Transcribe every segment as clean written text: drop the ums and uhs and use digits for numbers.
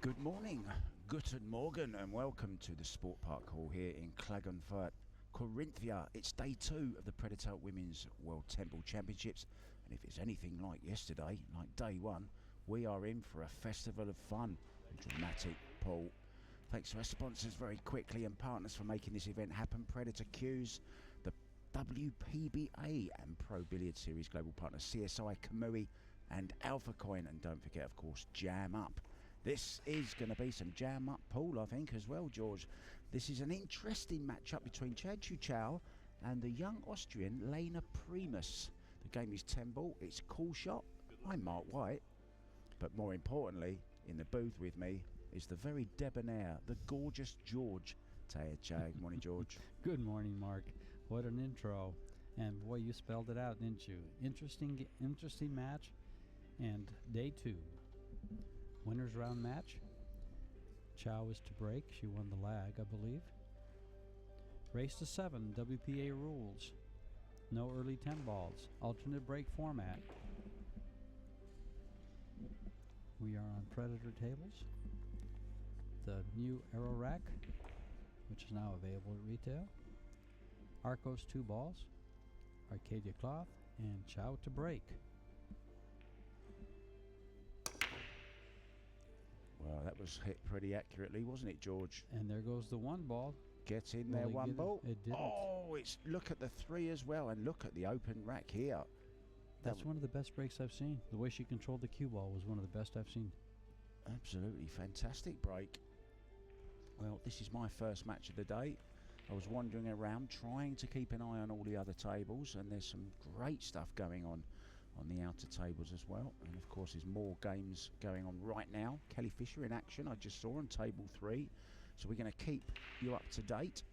Good morning, guten Morgen, and welcome to the Sport Park Hall here in Klagenfurt, Corinthia. It's day 2 of the Predator Women's World 10 Ball Championships, and if it's anything like yesterday, like day 1, we are in for a festival of fun and dramatic pool. Thanks to our sponsors very quickly and partners for making this event happen: Predator Q's, the WPBA and Pro Billiard Series global partners CSI, Kamui and Alpha Coin, and don't forget, of course, Jam Up. This is going to be some jam-up pool, I think, as well, George. This is an interesting matchup between Chieh-Yu and the young Austrian Lena Primus. The game is 10 ball. It's a cool shot. I'm Mark White. But more importantly, in the booth with me is the very debonair, the gorgeous George Chieh-Yu. Good morning, George. Good morning, Mark. What an intro. And boy, you spelled it out, didn't you? Interesting match. And day 2. Winner's round match. Chou is to break. She won the lag, I believe. Race to 7, WPA rules. No early 10 balls. Alternate break format. We are on Predator tables. The new Aero Rack, which is now available at retail. Arcos 2 balls. Arcadia Cloth. And Chou to break. Well, that was hit pretty accurately, wasn't it, George? And there goes the 1 ball. Get in there, 1 ball. It didn't. Oh, look at the 3 as well, and look at the open rack here. That's one of the best breaks I've seen. The way she controlled the cue ball was one of the best I've seen. Absolutely fantastic break. Well, this is my first match of the day. I was wandering around trying to keep an eye on all the other tables, and there's some great stuff going on the outer tables as well. And of course there's more games going on right now. Kelly Fisher in action, I just saw on table 3. So we're going to keep you up to date.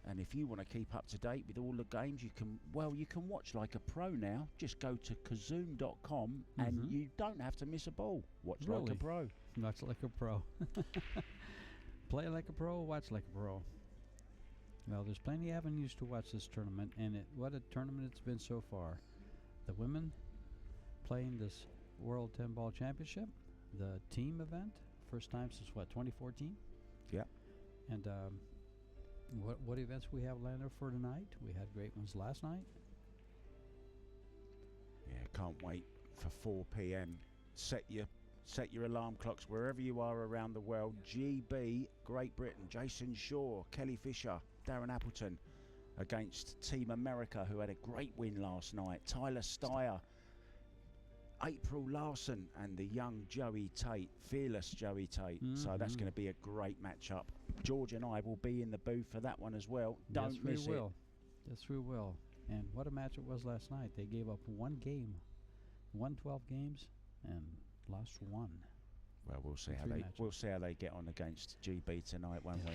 And if you want to keep up to date with all the games, you can watch like a pro now. Just go to kazoom.com and you don't have to miss a ball. Watch like a pro. Watch like a pro. Play like a pro, watch like a pro. Well, there's plenty of avenues to watch this tournament, and what a tournament it's been so far. The women playing this World 10 Ball Championship, the team event, first time since 2014? Yeah. And what events we have lined up for tonight? We had great ones last night. Yeah, can't wait for 4 p.m. Set your alarm clocks wherever you are around the world. GB, Great Britain, Jason Shaw, Kelly Fisher, Darren Appleton against Team America, who had a great win last night. Tyler Steyer, April Larson, and the young Joey Tate, fearless Joey Tate. So that's going to be a great matchup. George and I will be in the booth for that one as well. Don't miss it. Yes, we will. And what a match it was last night. They gave up 1 game, won 12 games, and lost 1. Well, we'll see how they get on against GB tonight, won't we?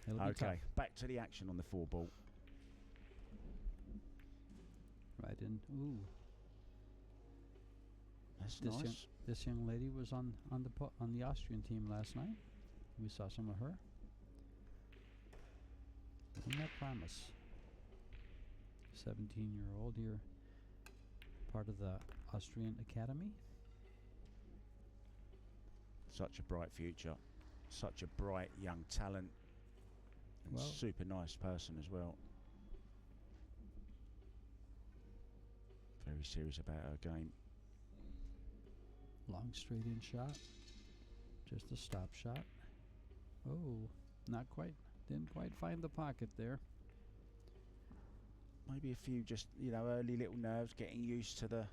It'll be okay, tough. Back to the action on the 4 ball. Right in. Ooh. That's nice. This young lady was on the Austrian team last night. We saw some of her. Lena Primus, 17-year-old here, part of the Austrian Academy. Such a bright future, such a bright young talent, and super nice person as well. Very serious about her game. Long straight in shot, just a stop shot. Oh, not quite, didn't quite find the pocket there. Maybe a few just, early little nerves, getting used to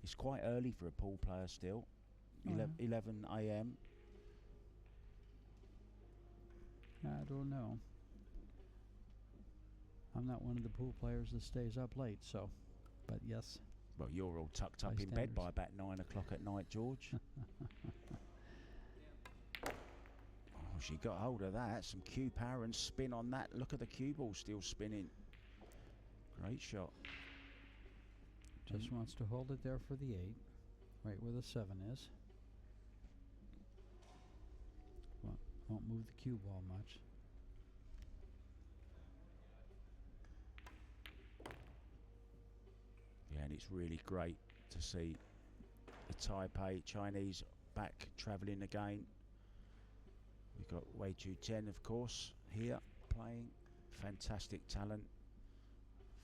it's quite early for a pool player still. 11 a.m. I don't know. I'm not one of the pool players that stays up late, so, but yes. Well, you're all tucked up in bed by about 9 o'clock at night, George. Oh, she got hold of that. Some cue power and spin on that. Look at the cue ball still spinning. Great shot. Just wants to hold it there for the 8, right where the 7 is. Won't move the cue ball much. Yeah, and it's really great to see the Taipei Chinese back travelling again. We've got Wei Chu Chen, of course, here playing. Fantastic talent.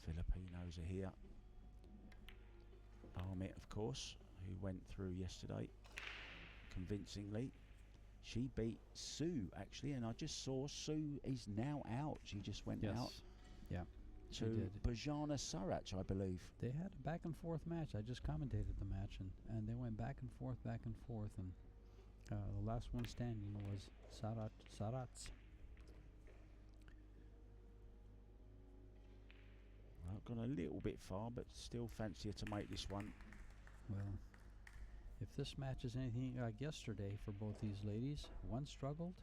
Filipinos are here. Armit, of course, who went through yesterday convincingly. She beat Sue, actually, and I just saw Sue is now out. She just went out. Yeah. To Bojana Sarac, I believe. They had a back and forth match. I just commentated the match, and they went back and forth, and the last one standing was Sarac. Well, gone a little bit far, but still fancy her to make this one. Well, if this match is anything like yesterday for both these ladies, one struggled,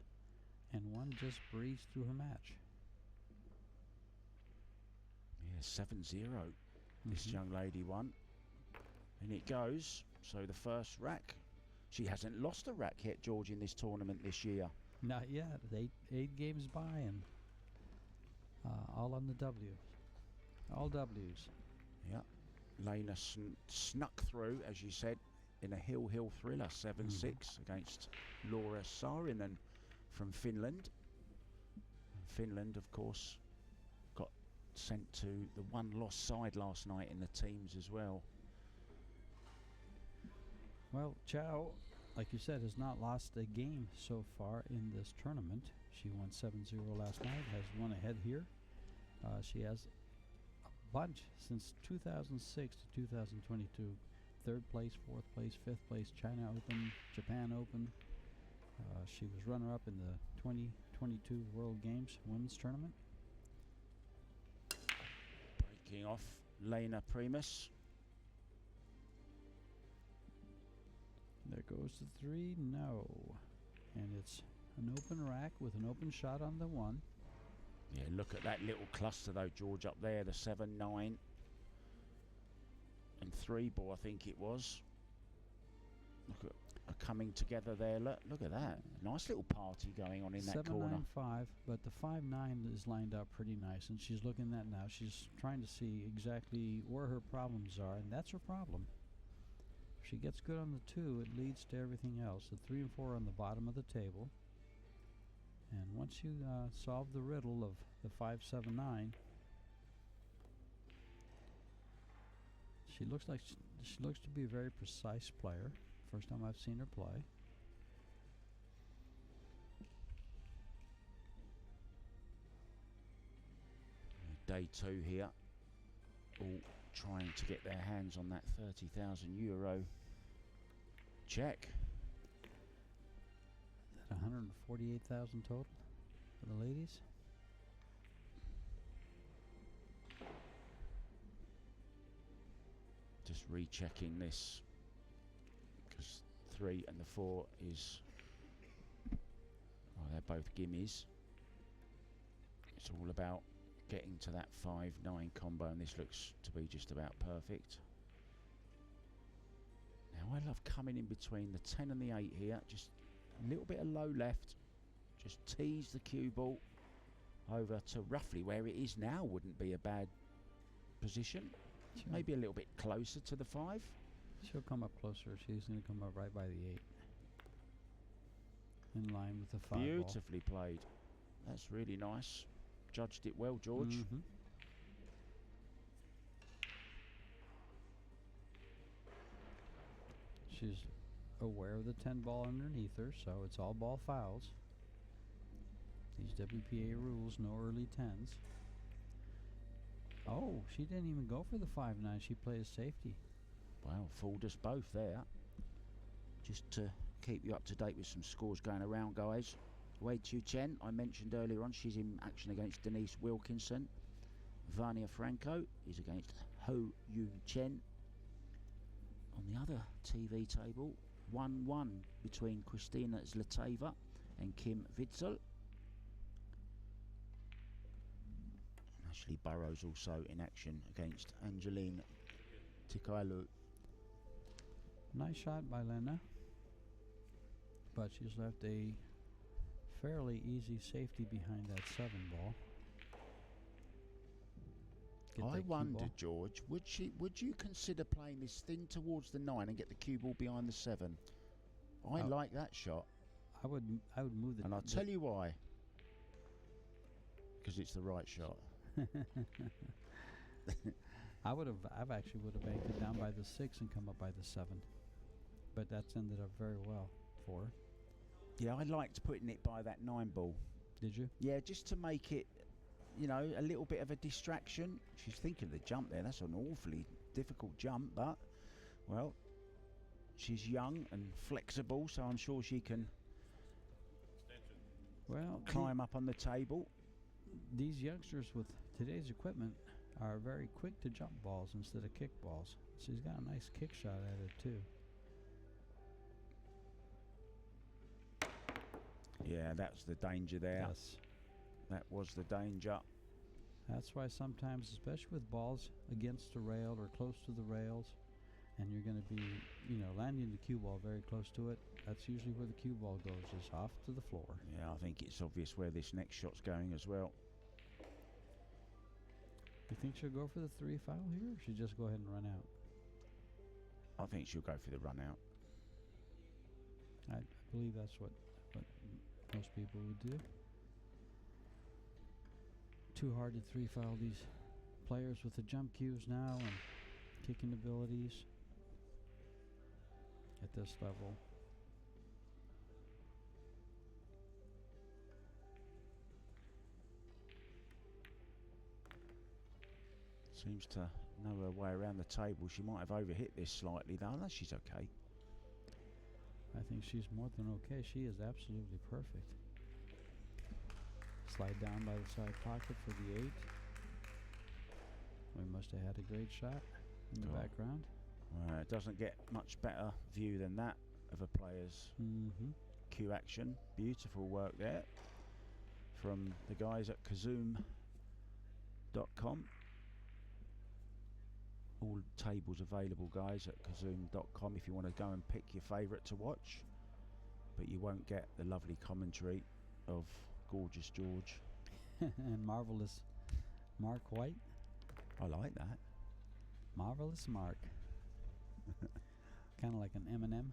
and one just breezed through her match. Yeah, 7-0. This young lady won. And it goes. So the first rack. She hasn't lost a rack yet, George, in this tournament this year. Not yet. Eight games by, and all on the W's. All W's. Yeah. Lena snuck through, as you said, in a hill thriller, 7-6 against Laura Saarinen from Finland. Finland, of course, got sent to the one-loss side last night in the teams as well. Well, Chou, like you said, has not lost a game so far in this tournament. She won 7-0 last night, has one ahead here. She has a bunch since 2006 to 2022. Third place, fourth place, fifth place, China Open, Japan Open. She was runner-up in the 2022 World Games Women's Tournament. Breaking off Lena Primus. There goes the 3, no. And it's an open rack with an open shot on the 1. Yeah, look at that little cluster though, George, up there, the 7, 9 and 3 ball, I think it was. Look at coming together there. Look at that. Nice little party going on in that corner. 7-9-5, but the 5-9 is lined up pretty nice, and she's looking at that now. She's trying to see exactly where her problems are, and that's her problem. If she gets good on the 2, it leads to everything else. The 3 and 4 are on the bottom of the table. And once you solve the riddle of the 5-7-9, she looks like she looks to be a very precise player. First time I've seen her play. Day 2 here. All trying to get their hands on that €30,000 check. Is that 148,000 total for the ladies? Just rechecking this because 3 and the 4 is, well, they're both gimmies. It's all about getting to that 5-9 combo, and this looks to be just about perfect. Now I love coming in between the 10 and the 8 here, just a little bit of low left, just tease the cue ball over to roughly where it is now. Wouldn't be a bad position. Sure. Maybe a little bit closer to the 5. She'll come up closer. She's going to come up right by the 8. In line with the 5 Beautifully played. That's really nice. Judged it well, George. She's aware of the 10 ball underneath her, so it's all ball fouls. These WPA rules, no early 10s. Oh, she didn't even go for the 5-9. She played safety. Well, fooled us both there. Just to keep you up to date with some scores going around, guys. Wei Chu Chen, I mentioned earlier on, she's in action against Denise Wilkinson. Vania Franco is against Chieh-Yu Chen. On the other TV table, 1-1 between Kristina Zlateva and Kim Witzel. Ashley Burrows also in action against Angeline Chieh-Yu. Nice shot by Lena, but she's left a fairly easy safety behind that 7 ball. I wonder, George, would you consider playing this thin towards the 9 and get the cue ball behind the 7? I like that shot, I would move the. and I'll tell you why. Because it's the right shot. I actually would have banked it down by the 6 and come up by the 7, but that's ended up very well for her. Yeah, I liked putting it by that 9 ball. Did you? Yeah, just to make it, you know, a little bit of a distraction. She's thinking of the jump there. That's an awfully difficult jump, but, well, she's young and flexible, so I'm sure she can climb up on the table. These youngsters with today's equipment are very quick to jump balls instead of kick balls. She's got a nice kick shot at it, too. Yeah, that's the danger there. Yes. That was the danger. That's why sometimes, especially with balls against the rail or close to the rails, and you're going to be, you know, landing the cue ball very close to it, that's usually where the cue ball goes, is off to the floor. Yeah, I think it's obvious where this next shot's going as well. You think she'll go for the 3 foul here, or she'll just go ahead and run out? I think she'll go for the run out. I believe that's what most people would do. Too hard to 3 foul these players with the jump cues now and kicking abilities at this level. Seems to know her way around the table. She might have overhit this slightly though. No, she's okay. I think she's more than okay. She is absolutely perfect. Slide down by the side pocket for the 8. We must have had a great shot in the background. It doesn't get much better view than that of a player's cue action. Beautiful work there from the guys at CueSports.com. All tables available, guys, at CueSports.com if you want to go and pick your favourite to watch. But you won't get the lovely commentary of Gorgeous George. And Marvelous Mark White. I like that. Marvelous Mark. Kind of like an M&M.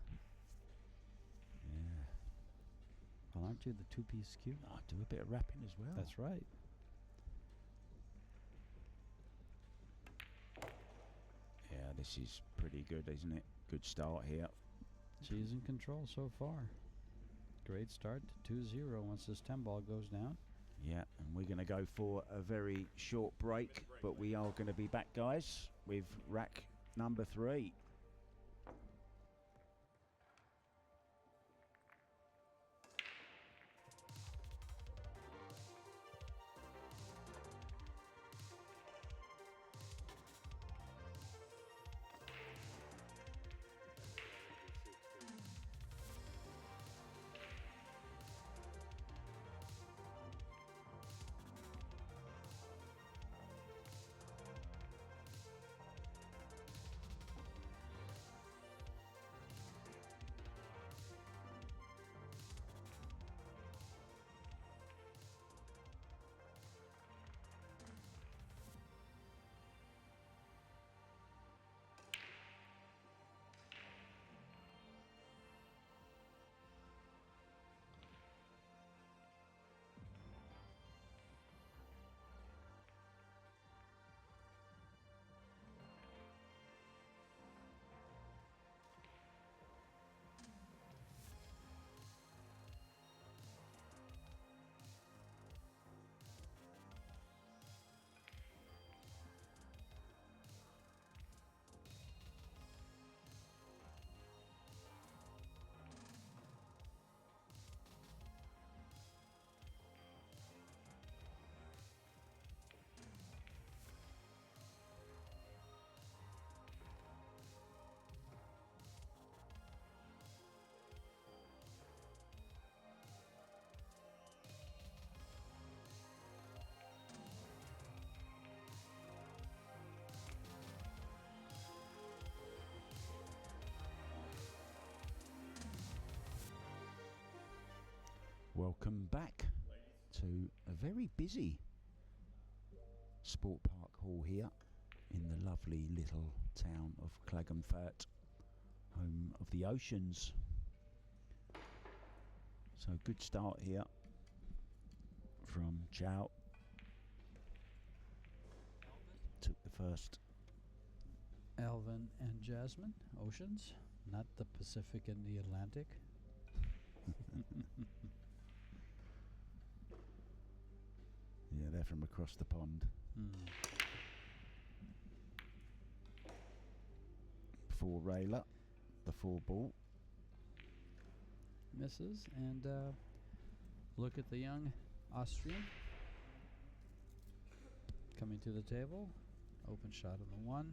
Yeah. Well, aren't you the 2-piece cue? I do a bit of rapping as well. That's right. Yeah, this is pretty good, isn't it? Good start here. She's in control so far. Great start to 2-0 once this 10 ball goes down. Yeah, and we're going to go for a very short break, but we are going to be back, guys, with rack number 3. Welcome back to a very busy Sport Park Hall here in the lovely little town of Klagenfurt, home of the oceans. So good start here from Chou. Took the first. Alvin and Jasmine, Oceans, not the Pacific and the Atlantic. Yeah, they're from across the pond. For Rayla, the 4 ball. Misses, and look at the young Austrian coming to the table. Open shot on the 1.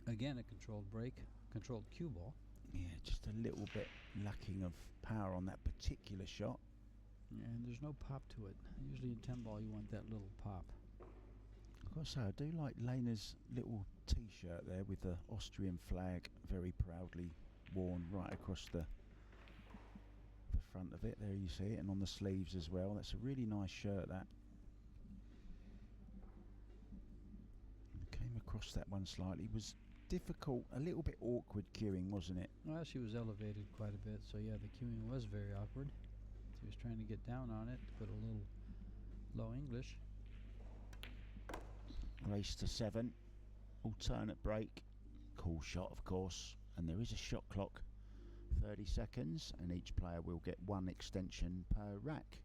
Again, a controlled break, controlled cue ball. Yeah, just a little bit lacking of power on that particular shot. Yeah, and there's no pop to it. Usually in 10 ball, you want that little pop. I've got to say, I do like Lena's little T-shirt there with the Austrian flag very proudly worn right across the front of it. There you see it, and on the sleeves as well. That's a really nice shirt, that. Came across that one slightly. Was difficult, a little bit awkward queuing, wasn't it? Well, she was elevated quite a bit, so yeah, the queuing was very awkward. She was trying to get down on it, put a little low English. Race to 7, alternate break, cool shot of course, and there is a shot clock, 30 seconds, and each player will get 1 extension per rack.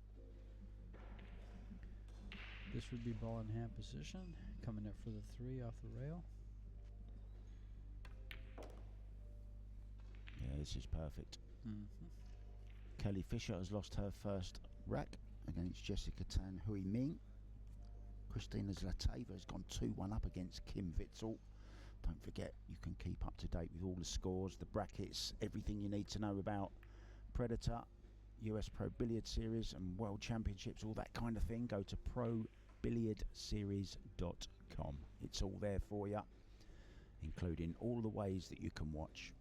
This would be ball in hand position, coming up for the 3 off the rail. Yeah, this is perfect. Kelly Fisher has lost her first rack against Jessica Tan Hui Ming. Christina Zlateva has gone 2-1 up against Kim Witzel. Don't forget, you can keep up to date with all the scores, the brackets, everything you need to know about Predator, US Pro Billiard Series and World Championships, all that kind of thing. Go to probilliardseries.com. It's all there for you, including all the ways that you can watch.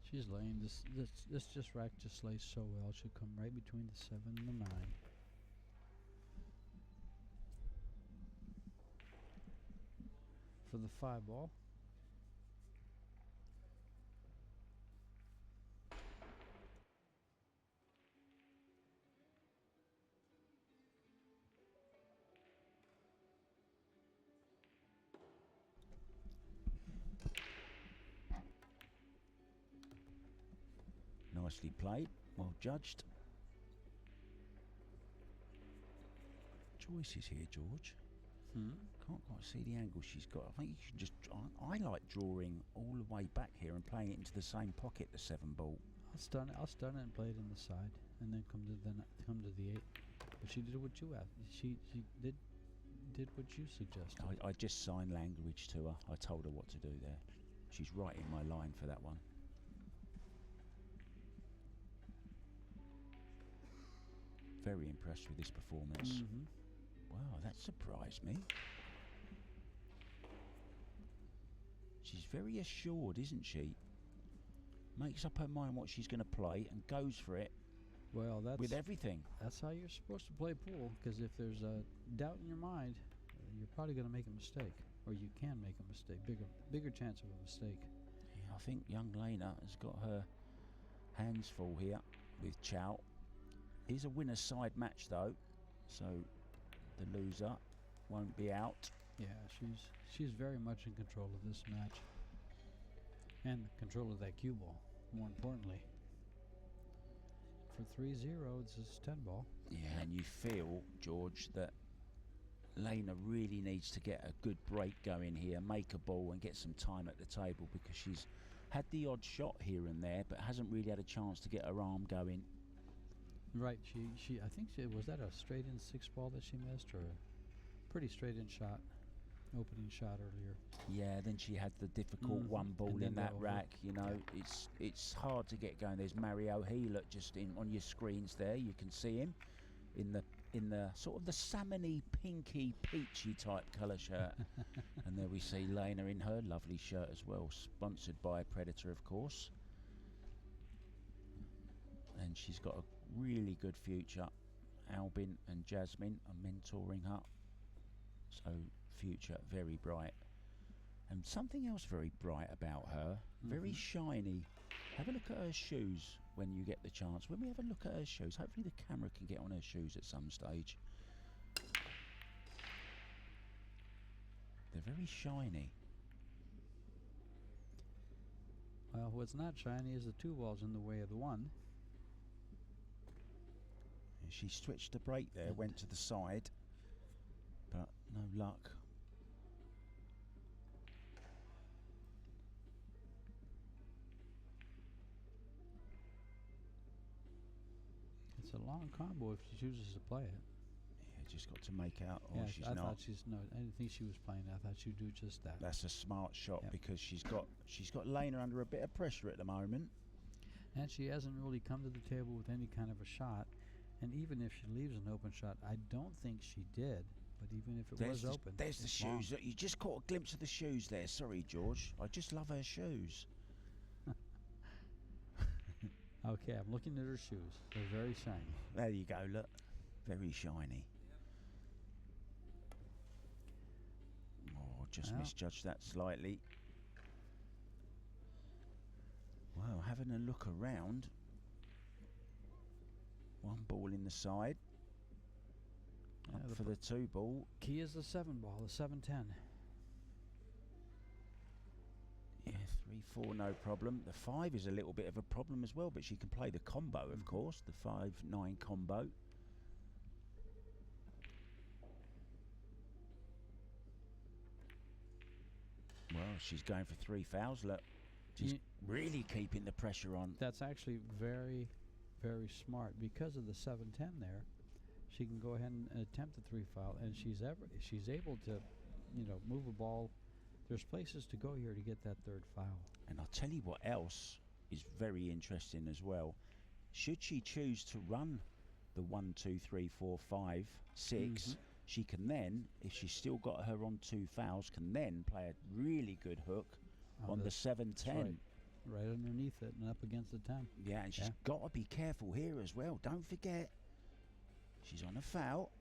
She's laying this just rack just lays so well. It should come right between the 7 and the 9. For the 5 ball. Nicely played, well judged. Joyce is here, George. Can't quite see the angle she's got. I think you should just. I like drawing all the way back here and playing it into the same pocket, the 7 ball. I'll stun it and play it in the side, and then come to the 8. But she did what you asked. She did what you suggested. I just signed language to her. I told her what to do there. She's right in my line for that one. Very impressed with this performance. Wow, that surprised me. She's very assured, isn't she? Makes up her mind what she's going to play and goes for it. Well, that's with everything. That's how you're supposed to play pool, because if there's a doubt in your mind, you're probably going to make a mistake, or you can make a mistake, bigger chance of a mistake. Yeah, I think young Lena has got her hands full here with Chou. Is a winner's side match though, so the loser won't be out. Yeah, she's very much in control of this match, and control of that cue ball, more importantly. For 3-0, this is 10 ball. Yeah, and you feel, George, that Lena really needs to get a good break going here, make a ball and get some time at the table, because she's had the odd shot here and there, but hasn't really had a chance to get her arm going. Right, she I think was that a straight in 6 ball that she missed, or a pretty straight in shot, opening shot earlier. Yeah, then she had the difficult 1 ball in that rack. You know, it's hard to get going. There's Mario Healert just on your screens there. You can see him in the sort of the salmony, pinky, peachy type colour shirt. And there we see Lena in her lovely shirt as well, sponsored by Predator, of course. And she's got a really good future. Albin and Jasmine are mentoring her, so future very bright. And something else very bright about her, very shiny. Have a look at her shoes when you get the chance. When we have a look at her shoes, hopefully the camera can get on her shoes at some stage. They're very shiny. Well, what's not shiny is the 2 balls in the way of the 1. And she switched the brake there, went to the side, but no luck. It's a long combo if she chooses to play it. Yeah, just got to make out. Oh, Yeah, she's I not. thought I didn't think she was playing. I thought she'd do just that. That's a smart shot Yep. because she's got Lena under a bit of pressure at the moment. And she hasn't really come to the table with any kind of a shot. And even if she leaves an open shot, I don't think she did. But even if it was open, there's the it's long. shoes. Look, you just caught a glimpse of the shoes there. Sorry, George. I just love her shoes. Okay, I'm looking at her shoes. They're very shiny. There you go. Look, very shiny. Oh, just Well. misjudged that slightly. Well, having a look around. 1 ball in the side. Yeah, Up for the 2 ball. Key is the 7 ball, the 7-10. Yeah, 3-4, no problem. The 5 is a little bit of a problem as well, but she can play the combo, of course, the 5-9 combo. Well, she's going for 3 fouls. Look, just really keeping the pressure on. That's actually very, very smart because of the 7-10 there. She can go ahead and attempt the 3 foul, and she's able to, move a ball. There's places to go here to get that 3rd foul. And I'll tell you what else is very interesting as well. Should she choose to run the 1, 2, 3, 4, 5, 6, she can then, if she's still got her on 2 fouls, can then play a really good hook on the 7-10. Right underneath it and up against the 10. Yeah, and she's got to be careful here as well. Don't forget, she's on a foul.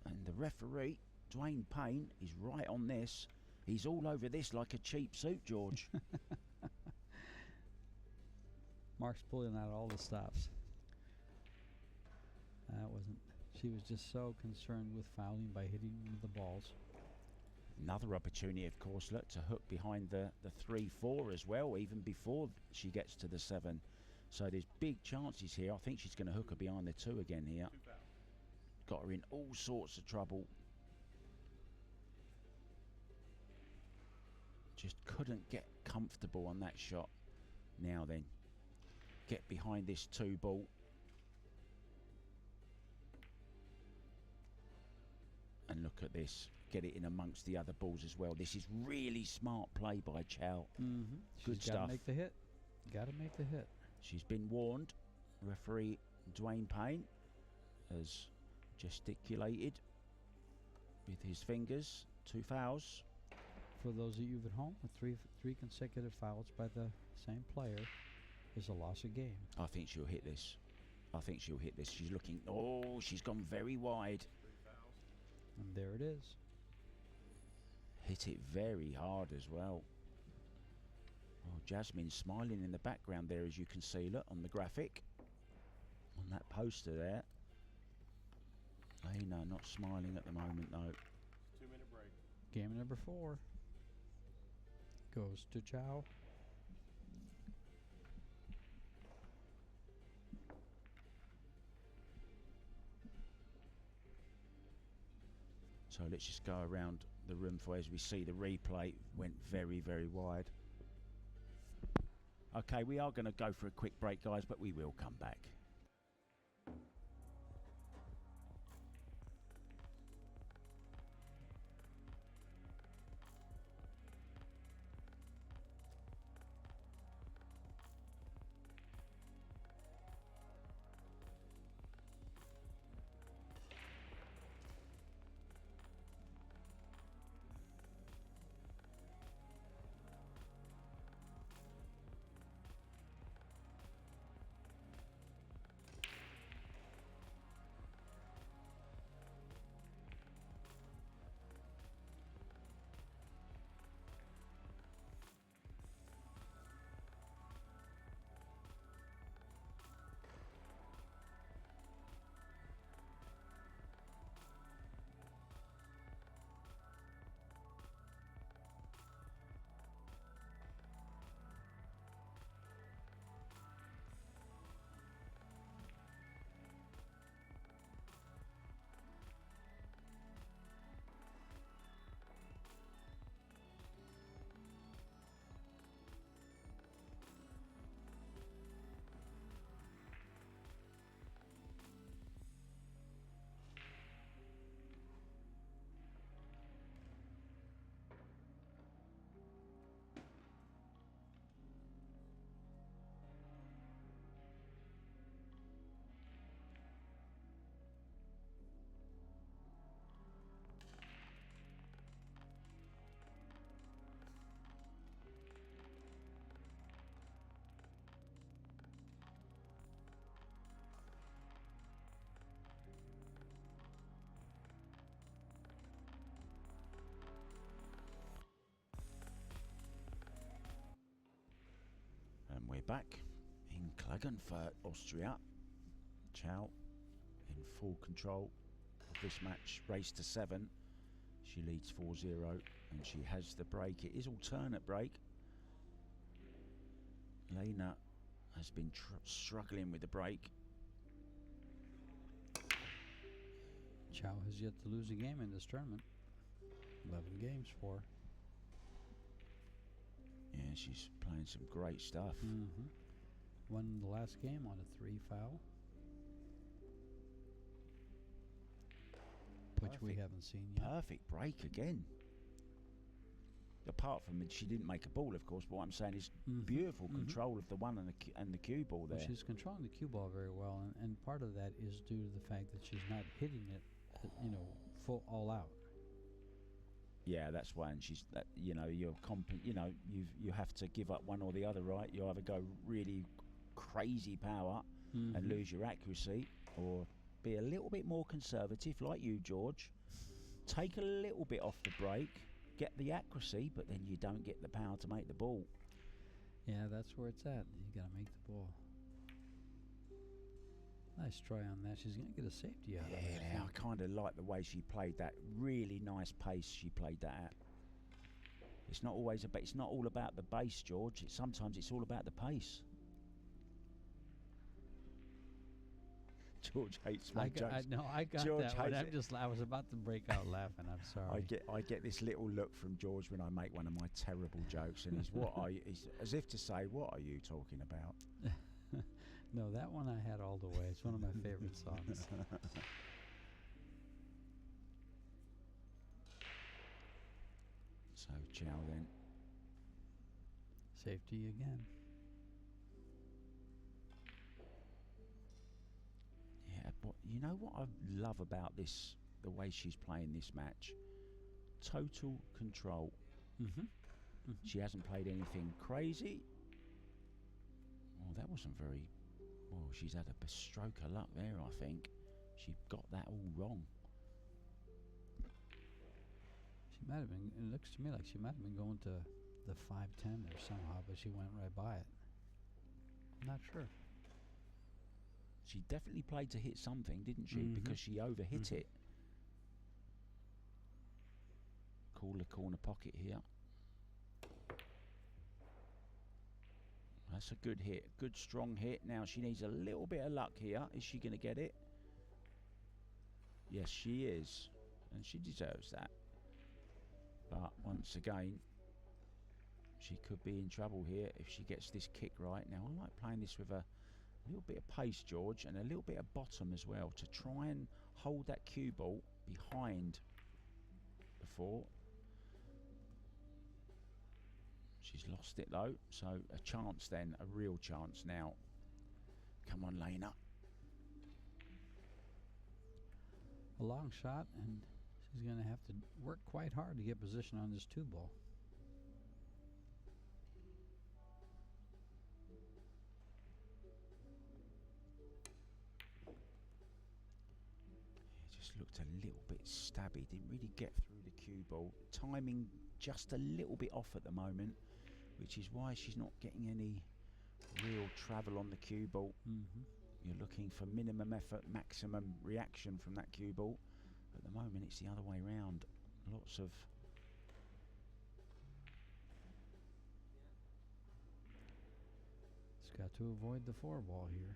And the referee, Dwayne Payne, is right on this. He's all over this like a cheap suit, George. Mark's pulling out all the stops. She was just so concerned with fouling by hitting the balls. Another opportunity, of course, look, to hook behind the 3-4 as well, even before she gets to the 7. So there's big chances here. I think she's going to hook her behind the 2 again here. Got her in all sorts of trouble. Just couldn't get comfortable on that shot. Now then, get behind this 2 ball. And look at this. Get it in amongst the other balls as well. This is really smart play by Chou. Good stuff. Got to make the hit. Got to make the hit. She's been warned. Referee Dwayne Payne has gesticulated with his fingers. 2 fouls. For those of you at home, with three consecutive fouls by the same player is a loss of game. I think she'll hit this. I think she'll hit this. She's looking. Oh, she's gone very wide. And there it is. Hit it very hard as well. Oh, Jasmine's smiling in the background there, as you can see, look, on the graphic. On that poster there. Lena not smiling at the moment, though. 2-minute break. Game number 4 goes to Chou. So let's just go around the room for as we see the replay. Went very, very wide. Okay, we are going to go for a quick break, guys, but we will come back. We're back in Klagenfurt, Austria. Chou in full control of this match, race to 7. She leads 4-0 and she has the break. It is alternate break. Lena has been struggling with the break. Chou has yet to lose a game in this tournament. 11 games for her. Yeah, she's playing some great stuff. Won the last game on a 3 foul. Which we haven't seen yet. Perfect break again. Apart from it, she didn't make a ball, of course, but what I'm saying is beautiful control of the one and the cue ball there. Well, she's controlling the cue ball very well, and part of that is due to the fact that she's not hitting it, full all out. Yeah, that's why, and she's that. You have to give up one or the other, right? You either go really crazy power and lose your accuracy, or be a little bit more conservative, like you, George. Take a little bit off the break, get the accuracy, but then you don't get the power to make the ball. Yeah, that's where it's at. You got to make the ball. Nice try on that. She's going to get a safety out of it. Yeah, I kind of like the way she played that. Really nice pace she played that at. It's not always it's not all about the base, George. Sometimes it's all about the pace. George hates my jokes. I got George that one. hates it. I was about to break out laughing. I'm sorry. I get this little look from George when I make one of my terrible jokes, and he's as if to say, "What are you talking about?" No, that one I had all the way. It's one of my favorite songs. So Chou then. Safety again. Yeah, but you know what I love about this, the way she's playing this match? Total control. She hasn't played anything crazy. Oh, that wasn't very... Oh, she's had a stroke of luck there, I think. She got that all wrong. She might have been... It looks to me like she might have been going to the 5-10 there somehow, but she went right by it. I'm not sure. She definitely played to hit something, didn't she? Because she overhit it. Call the corner pocket here. That's a good hit, good strong hit. Now she needs a little bit of luck here. Is she going to get it? Yes, she is. And she deserves that. But once again, she could be in trouble here if she gets this kick right. Now I like playing this with a little bit of pace, George, and a little bit of bottom as well, to try and hold that cue ball behind before. She's lost it though, so a chance then, a real chance now. Come on, Lena. A long shot, and she's going to have to work quite hard to get position on this 2 ball. It just looked a little bit stabby, didn't really get through the cue ball. Timing just a little bit off at the moment, which is why she's not getting any real travel on the cue ball. You're looking for minimum effort, maximum reaction from that cue ball. At the moment, it's the other way round. Lots of... It's got to avoid the 4 ball here.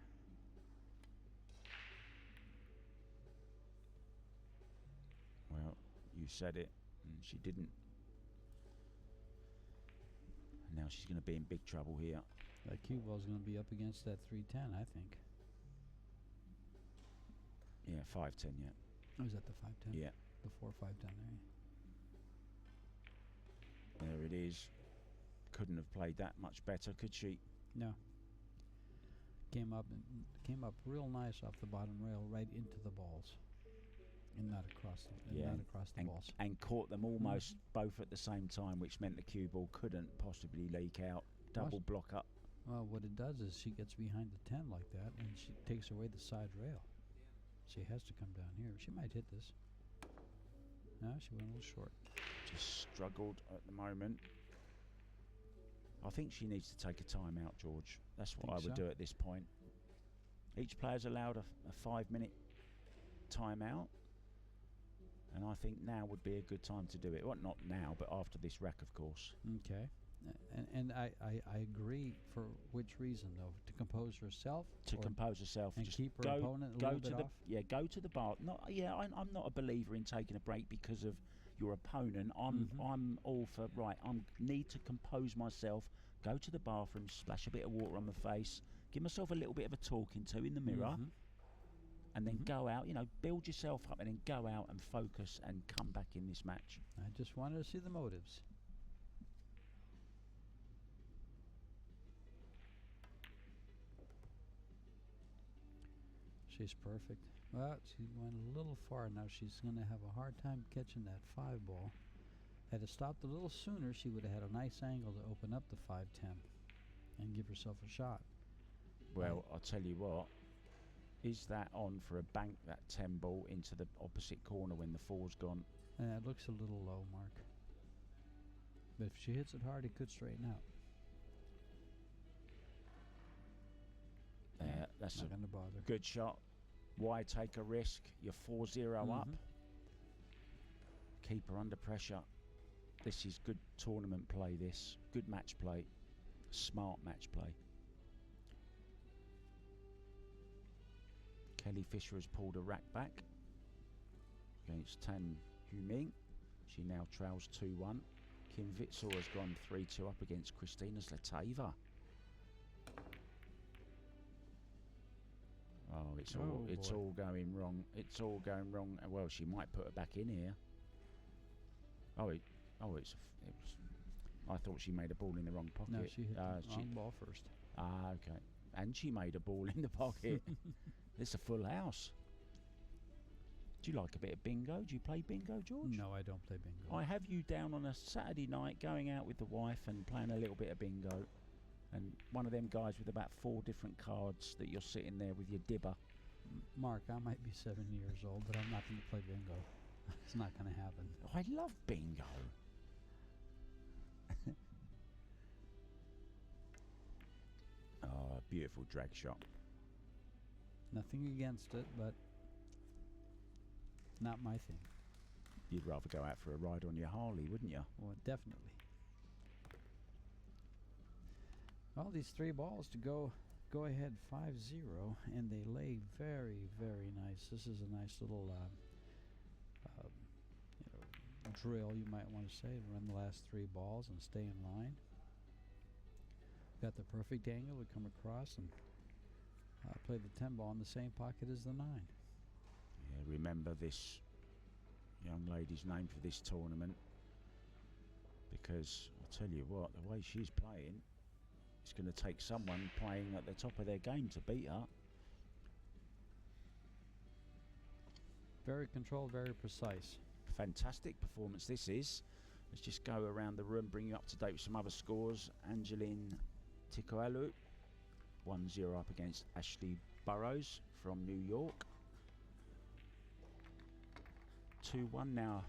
Well, you said it, and she didn't. And now she's going to be in big trouble here. That cue ball's going to be up against that 3-10, I think. Yeah, 5-10, yeah. Oh, is that the 5-10? Yeah. The 4-5-10 there. There it is. Couldn't have played that much better, could she? No. Came up real nice off the bottom rail right into the balls. And not across the balls. And caught them almost both at the same time, which meant the cue ball couldn't possibly leak out. Double block up. Well, what it does is she gets behind the 10 like that, and she takes away the side rail. She has to come down here. She might hit this. No, she went a little short. Just struggled at the moment. I think she needs to take a time out, George. That's what I would so? do at this point. Each player's allowed a 5-minute timeout, and I think now would be a good time to do it. Well, not now, but after this rack, of course. Okay. And I agree. For which reason, though? To compose herself? To compose herself. And just keep her opponent a little bit off? Yeah, go to the bar. I'm not a believer in taking a break because of your opponent. I'm all for, right, I need to compose myself, go to the bathroom, splash a bit of water on my face, give myself a little bit of a talking to in the mirror, and then go out, build yourself up and then go out and focus and come back in this match. I just wanted to see the motives. She's perfect. Well, she went a little far now. She's going to have a hard time catching that 5 ball. Had it stopped a little sooner, she would have had a nice angle to open up the 5-10 and give herself a shot. Well, I'll tell you what. Is that on for a bank, that 10 ball into the opposite corner when the 4's gone? It looks a little low, Mark. But if she hits it hard, it could straighten out. That's not going to bother. Good shot. Why take a risk? You're 4-0 up. Keep her under pressure. This is good tournament play, this. Good match play. Smart match play. Kelly Fisher has pulled a rack back against Tan Yu-Ming. She now trails 2-1. Kim Witzel has gone 3-2 up against Kristina Zlateva. Oh, it's all going wrong. It's all going wrong. Well, she might put her back in here. I thought she made a ball in the wrong pocket. No, she hit the wrong ball first. Okay. And she made a ball in the pocket. It's a full house. Do you like a bit of bingo? Do you play bingo, George? No, I don't play bingo. I have you down on a Saturday night going out with the wife and playing a little bit of bingo. And one of them guys with about 4 different cards that you're sitting there with your dibber. Mark, I might be 7 years old, but I'm not going to play bingo. It's not going to happen. I love bingo. Oh, beautiful drag shot. Nothing against it, but not my thing. You'd rather go out for a ride on your Harley, wouldn't you? Well, definitely. Well, these 3 balls to go ahead 5-0, and they lay very, very nice. This is a nice little drill, you might want to say, to run the last 3 balls and stay in line. Got the perfect angle to come across and play the 10 ball in the same pocket as the 9. Yeah, remember this young lady's name for this tournament, because I'll tell you what, the way she's playing, it's going to take someone playing at the top of their game to beat her. Very controlled, very precise. Fantastic performance this is. Let's just go around the room, bring you up to date with some other scores. Angeline Tikoalu, 1-0 up against Ashley Burrows from New York. 2-1 now.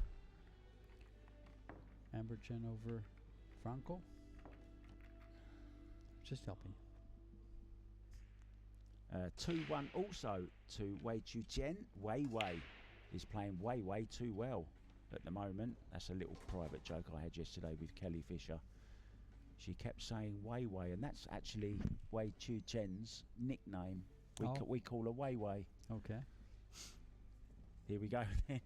Amber Chen over Franco. Just helping. 2-1 also to Wei Chu Chen. Wei is playing way too well at the moment. That's a little private joke I had yesterday with Kelly Fisher. She kept saying Wei, and that's actually Wei Chu Chen's nickname. We call her Wei. Okay. Here we go then.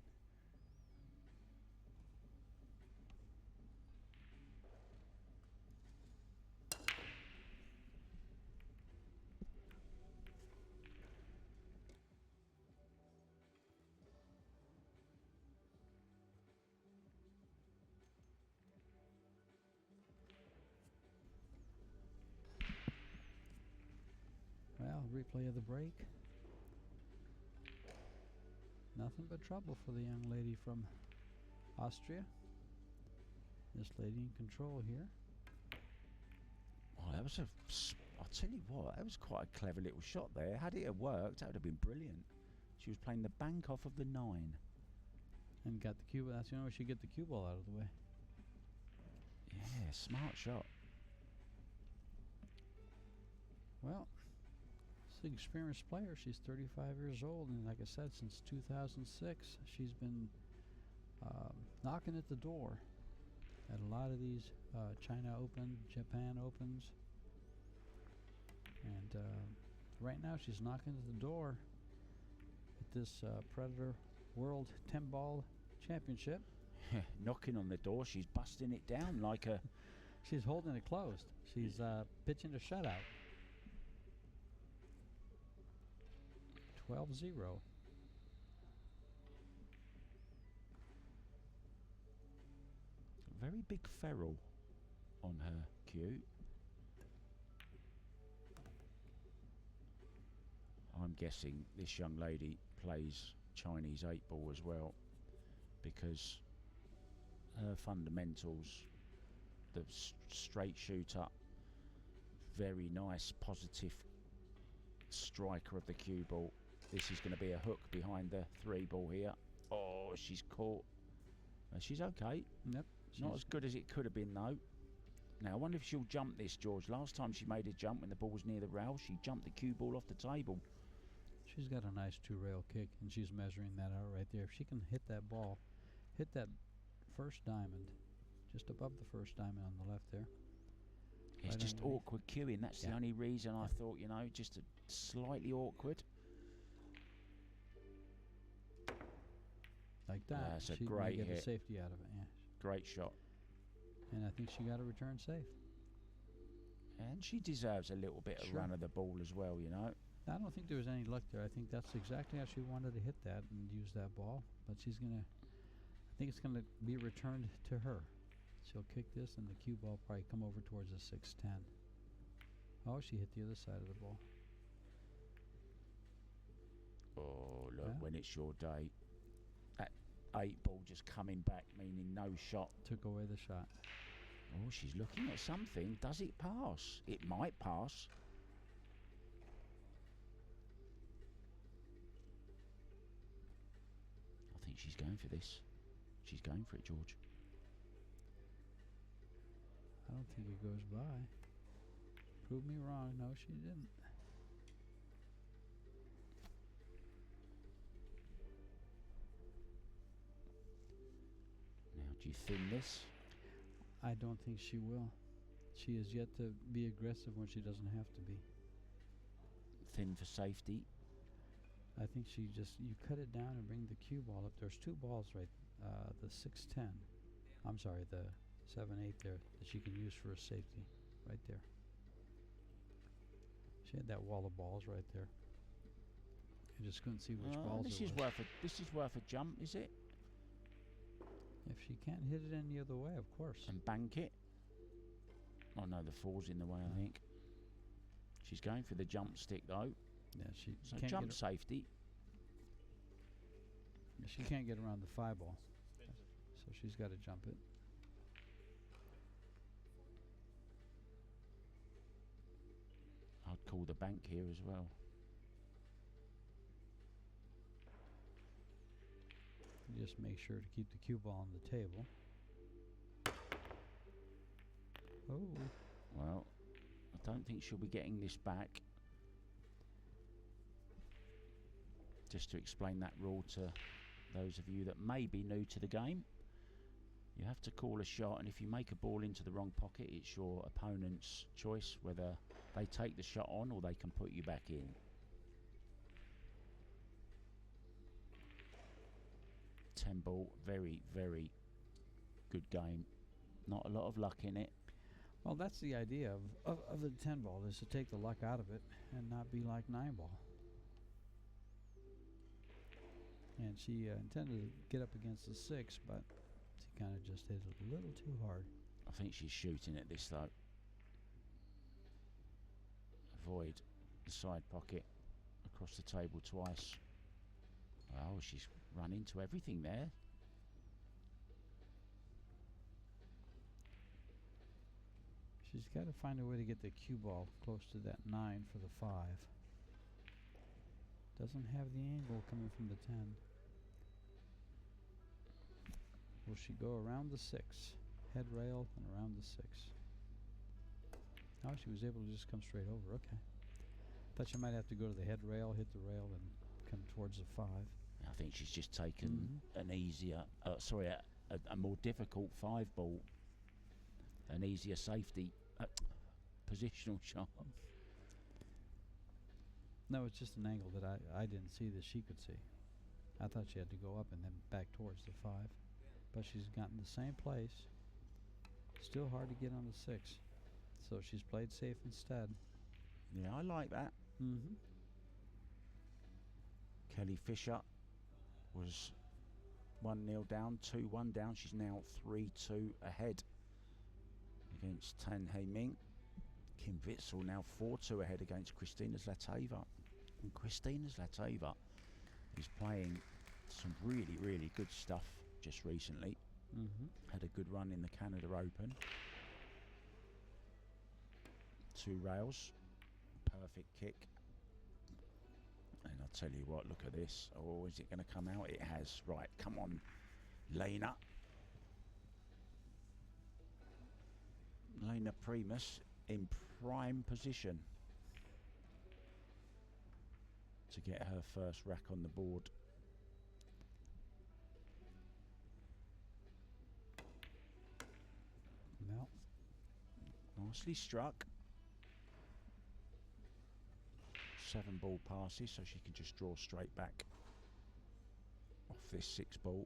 Well, replay of the break. Nothing but trouble for the young lady from Austria. This lady in control here. Oh, that was I'll tell you what, that was quite a clever little shot there. Had it have worked, that would have been brilliant. She was playing the bank off of the 9. And got the cue. That's the only way she get the cue ball out of the way. Yeah, smart shot. Well, she's an experienced player. She's 35 years old, and like I said, since 2006, she's been knocking at the door at a lot of these China Open, Japan Opens, and right now she's knocking at the door at this Predator World 10-Ball Championship. Knocking on the door, she's busting it down like a... She's holding it closed. She's pitching a shutout. 12-0. Very big ferrule on her cue. I'm guessing this young lady plays Chinese 8-ball as well, because her fundamentals, the straight shooter, very nice positive striker of the cue ball. This is going to be a hook behind the 3-ball here. Oh, she's caught. She's okay. Yep. Not as good as it could have been though. Now I wonder if she'll jump this, George. Last time she made a jump when the ball was near the rail, she jumped the cue ball off the table. She's got a nice 2-rail kick, and she's measuring that out right there. If she can hit that ball, hit that first diamond, just above the first diamond on the left there. It's right just underneath. awkward cueing. That's the only reason I thought, you know, just slightly awkward. Like that. That's a she great get hit. a safety out of it. Yeah. Great shot. And I think she got a return safe. And she deserves a little bit of run of the ball as well, you know. I don't think there was any luck there. I think that's exactly how she wanted to hit that and use that ball. But she's going to, I think it's going to be returned to her. She'll kick this, and the cue ball probably come over towards the 6-10. Oh, she hit the other side of the ball. Oh, look, when it's your day. That 8-ball just coming back, meaning no shot. Took away the shot. Oh, she's looking at something. Does it pass? It might pass. I think she's going for this. She's going for it, George. I don't think it goes by. Prove me wrong. No, she didn't. Now, do you thin this? I don't think she will. She is yet to be aggressive when she doesn't have to be. Thin for safety. I think she just, you cut it down and bring the cue ball up. There's two balls right, the 6-10. I'm sorry, the 7-8 there that she can use for a safety right there. She had that wall of balls right there. I just couldn't see which balls this it is was. this is worth a jump, is it? If she can't hit it any other way, of course. And bank it. Oh no, the 4's in the way, I think. She's going for the jump stick though. Yeah, she So can't jump get safety. she can't get around the 5 ball, so she's got to jump it. I'd call the bank here as well. Just make sure to keep the cue ball on the table. Oh. Well, I don't think she'll be getting this back. Just to explain that rule to those of you that may be new to the game. You have to call a shot, and if you make a ball into the wrong pocket, it's your opponent's choice whether they take the shot on or they can put you back in. 10-ball, very, very good game. Not a lot of luck in it. Well, that's the idea of the 10 ball, is to take the luck out of it and not be like 9 ball. And she intended to get up against the 6, but she kind of just hit it a little too hard. I think she's shooting at this though. Avoid the side pocket across the table twice. Oh, she's run into everything there. She's got to find a way to get the cue ball close to that 9 for the 5. Doesn't have the angle coming from the 10. Will she go around the 6? Head rail and around the 6. Oh, she was able to just come straight over. Okay. Thought you might have to go to the head rail, hit the rail, and come towards the 5. I think she's just taken an easier, a more difficult 5 ball, an easier safety positional shot. No, it's just an angle that I didn't see that she could see. I thought she had to go up and then back towards the 5. But she's gotten the same place. Still hard to get on the 6. So she's played safe instead. Yeah, I like that. Kelly Fisher was 1-0 down, 2-1 down. She's now 3-2 ahead against Tan Hei Ming. Kim Witzel now 4-2 ahead against Kristina Zlateva. And Kristina Zlateva is playing some really, really good stuff just recently. Had a good run in the Canada Open. 2 rails, perfect kick. And I'll tell you what, look at this. Oh, is it going to come out? It has. Right, come on, Lena. Lena Primus in prime position to get her first rack on the board. No. Nicely struck. 7 ball passes, so she can just draw straight back off this 6 ball.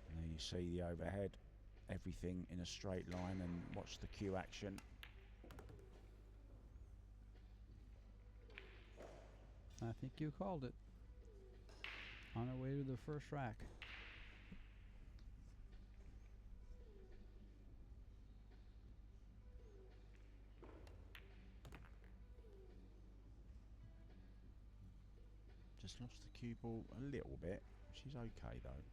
And there you see the overhead, everything in a straight line, and watch the cue action. I think you called it. On her way to the first rack. Just lost the cue ball a little bit. She's okay though.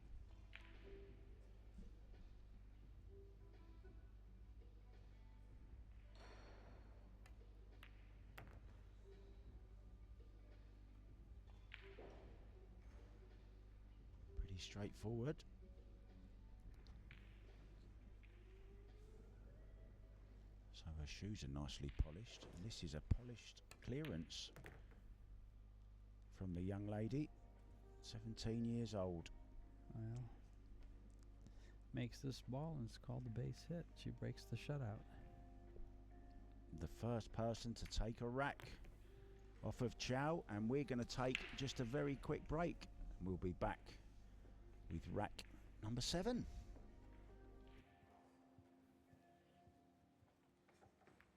Pretty straightforward. So her shoes are nicely polished, and this is a polished clearance from the young lady, 17 years old. Well, makes this ball, and it's called the base hit. She breaks the shutout. The first person to take a rack off of Chou, and we're going to take just a very quick break. We'll be back with rack number 7.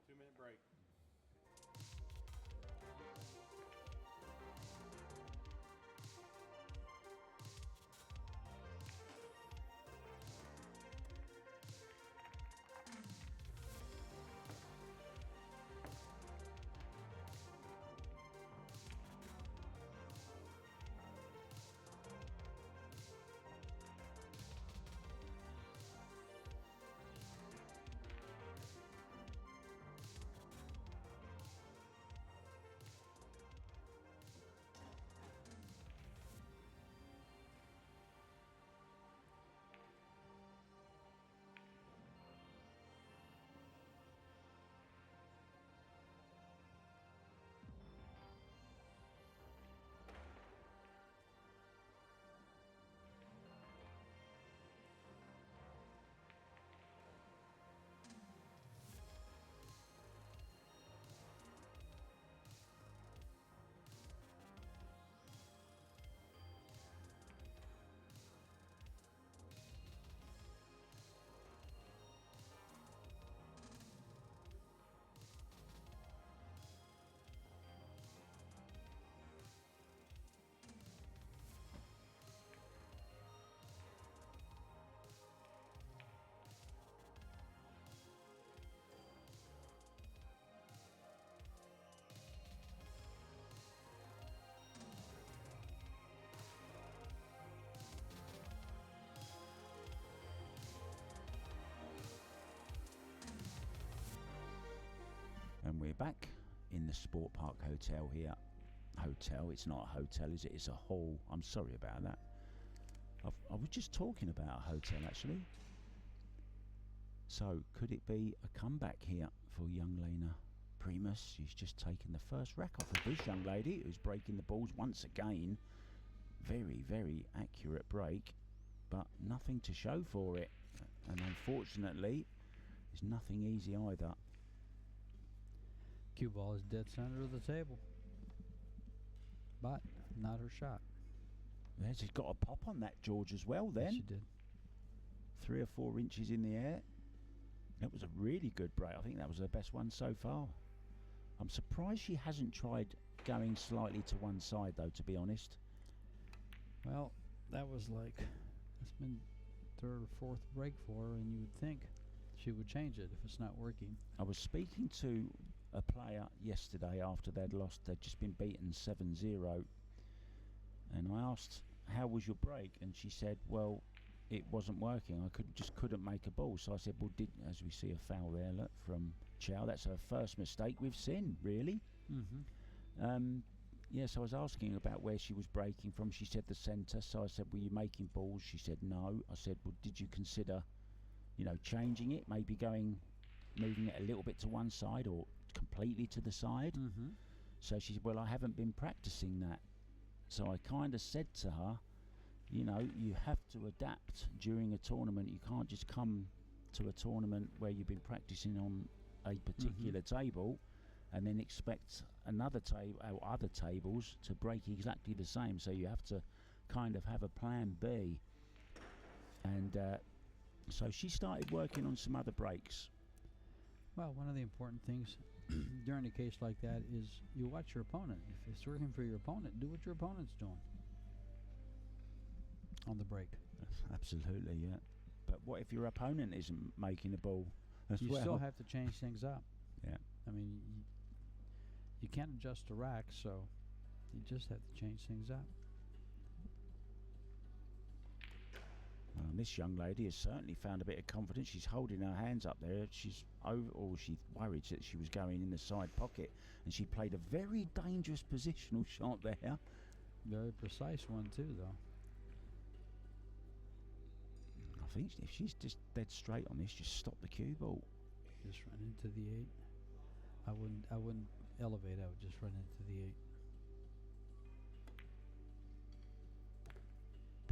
2-minute break. And we're back in the Sport Park Hotel here. Hotel, it's not a hotel, is it? It's a hall. I'm sorry about that. I was just talking about a hotel, actually. So, could it be a comeback here for young Lena Primus. She's just taken the first rack off of this young lady, who's breaking the balls once again. Very, very accurate break, but nothing to show for it. And unfortunately, it's nothing easy either. Cue ball is dead center of the table, but not her shot. Yeah, she's got a pop on that, George, as well then. Yes, she did. 3 or 4 inches in the air. That was a really good break. I think that was her best one so far. I'm surprised she hasn't tried going slightly to one side, though, to be honest. Well, that was like, it's been third or fourth break for her, and you would think she would change it if it's not working. I was speaking to a player yesterday after they'd lost. They'd just been beaten 7-0. And I asked, how was your break? And she said, well, it wasn't working. I just couldn't make a ball. So I said, well, as we see a foul there, look, from Chou. That's her first mistake we've seen, really. Yes, I was asking about where she was breaking from. She said the centre. So I said, were you making balls? She said no. I said, well, did you consider, changing it? Maybe moving it a little bit to one side or completely to the side? So she said, well, I haven't been practicing that. So I kind of said to her, you have to adapt during a tournament. You can't just come to a tournament where you've been practicing on a particular table and then expect another table or other tables to break exactly the same. So you have to kind of have a plan B. And so she started working on some other breaks. Well, one of the important things during a case like that is you watch your opponent. If it's working for your opponent, do what your opponent's doing on the break. Absolutely, yeah. But what if your opponent isn't making a ball as well? You still have to change things up. Yeah. I mean, you can't adjust the rack, so you just have to change things up. Well, this young lady has certainly found a bit of confidence. She's holding her hands up there. She's she worried that she was going in the side pocket, and she played a very dangerous positional shot there. Very precise one too, though. I think if she's just dead straight on this, just stop the cue ball. Just run into the 8. I wouldn't elevate. I would just run into the 8.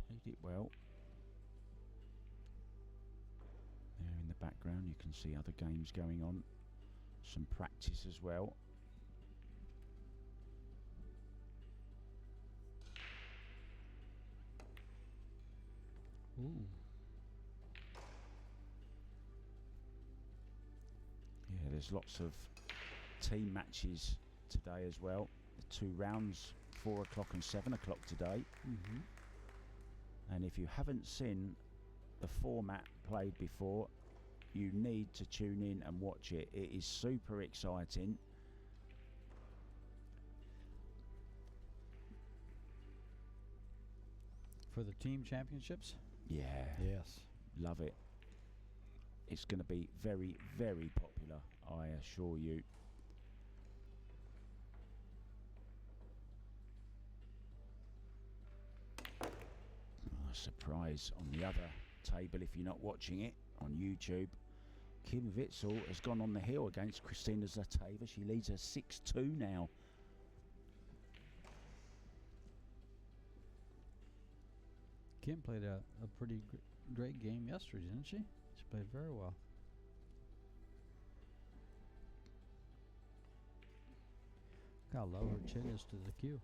Played it well. There in the background you can see other games going on. Some practice as well. Ooh. Yeah, there's lots of team matches today as well. The 2 rounds, 4 o'clock and 7 o'clock today. And if you haven't seen the format played before, you need to tune in and watch it. It is super exciting. For the team championships? Yeah. Yes. Love it. It's going to be very, very popular, I assure you. Surprise on the other table if you're not watching it on YouTube. Kim Witzel has gone on the hill against Kristina Zlateva. She leads her 6-2 now. Kim played a pretty great game yesterday, didn't she? She played very well. Look how low her chin is to the cue.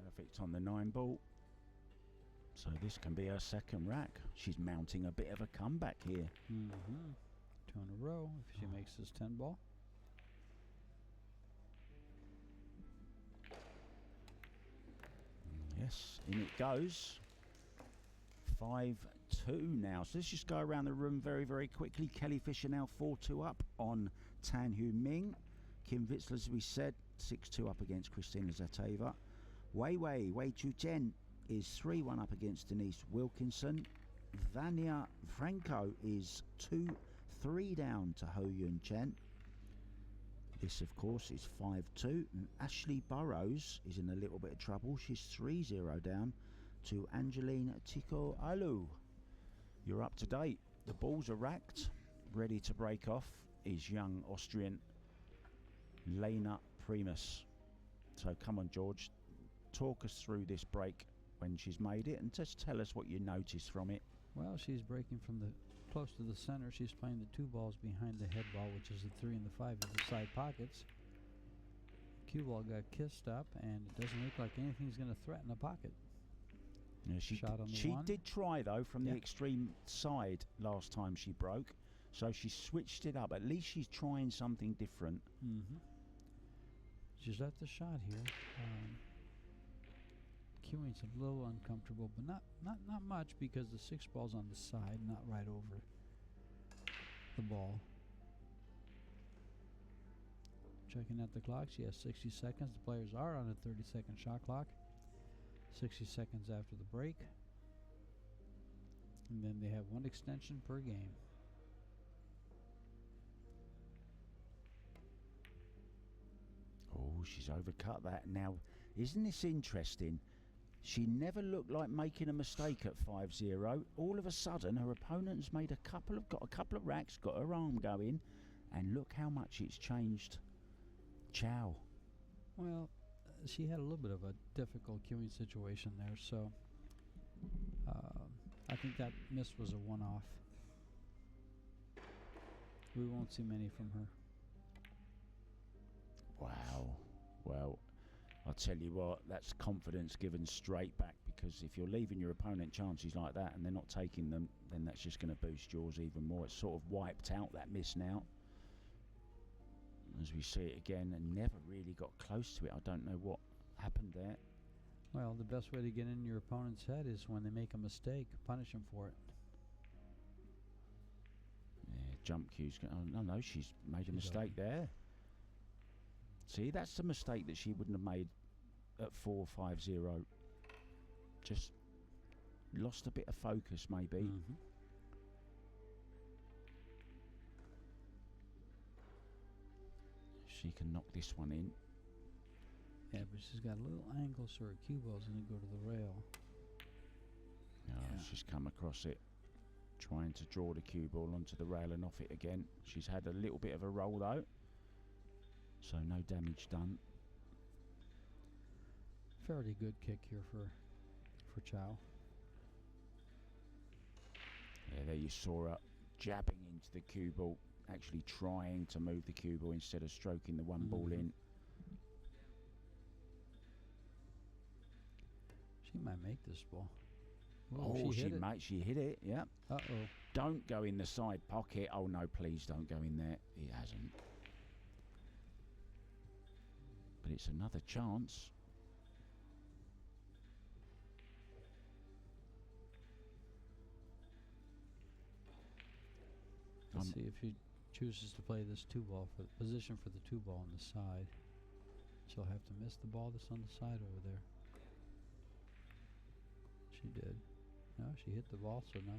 Perfect on the 9 ball. So this can be her second rack. She's mounting a bit of a comeback here. 2 in a row if she makes this 10 ball. Yes, in it goes. 5-2 now. So let's just go around the room very, very quickly. Kelly Fisher now 4-2 up on Tan Hu Ming. Kim Witzel, as we said, 6-2 up against Kristina Zlateva. Wei Chu Chen is 3-1 up against Denise Wilkinson. Vania Franco is 2-3 down to Ho Yun Chen. This, of course, is 5-2. And Ashley Burrows is in a little bit of trouble. She's 3-0 down to Angeline Tiko Alu. You're up to date. The balls are racked, ready to break off, is young Austrian Lena Primus. So come on, George, talk us through this break when she's made it, and just tell us what you noticed from it. Well, she's breaking from the close to the center. She's playing the 2 balls behind the head ball, which is the 3 and the 5 of the side pockets. Cue ball got kissed up, and it doesn't look like anything's going to threaten the pocket. Yeah, she did try, though, from the extreme side last time she broke, so she switched it up. At least she's trying something different. She's at the shot here. Cueing's a little uncomfortable, but not much, because the 6 ball's on the side, not right over the ball. Checking at the clock, she has 60 seconds. The players are on a 30-second shot clock. 60 seconds after the break. And then they have 1 extension per game. Oh, she's overcut that. Now, isn't this interesting? She never looked like making a mistake at 5-0. All of a sudden, her opponent's got a couple of racks, got her arm going, and look how much it's changed Chou. Well, she had a little bit of a difficult cueing situation there, so I think that miss was a one-off. We won't see many from her. Wow. Well, I'll tell you what, that's confidence given straight back, because if you're leaving your opponent chances like that and they're not taking them, then that's just going to boost yours even more. It's sort of wiped out that miss now. As we see it again, and never really got close to it. I don't know what happened there. Well, the best way to get in your opponent's head is when they make a mistake, punish them for it. Yeah, jump cues. Oh, no, she's made a mistake there. See, that's the mistake that she wouldn't have made at 4-5-0. Just lost a bit of focus, maybe. She can knock this one in. Yeah, but she's got a little angle, so her cue ball's going to go to the rail. No, she's come across it, trying to draw the cue ball onto the rail and off it again. She's had a little bit of a roll, though, so no damage done. Fairly good kick here for Chou. Yeah, there you saw her jabbing into the cue ball, actually trying to move the cue ball instead of stroking the one ball in. She might make this ball. Oh, she hit it, yeah. Uh-oh. Don't go in the side pocket. Oh, no, please don't go in there. It hasn't. But it's another chance. Let's see if she chooses to play this 2 ball for the position for the 2 ball on the side. She'll have to miss the ball that's on the side over there. She did. No, she hit the ball, so no.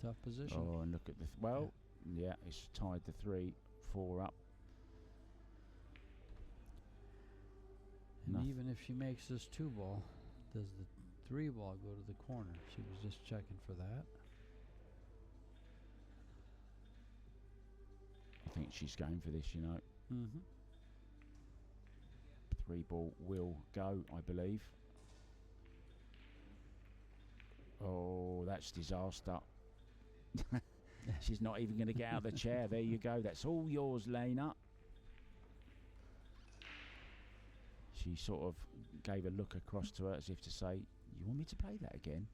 Tough position. Oh, and look at the... yeah, it's tied the 3-4 up. And even if she makes this 2 ball, does the 3 ball go to the corner? She was just checking for that. I think she's going for this, you know. 3 ball will go, I believe. Oh, that's disaster. She's not even going to get out of the chair. There you go. That's all yours, Lena. She sort of gave a look across to her as if to say, you want me to play that again?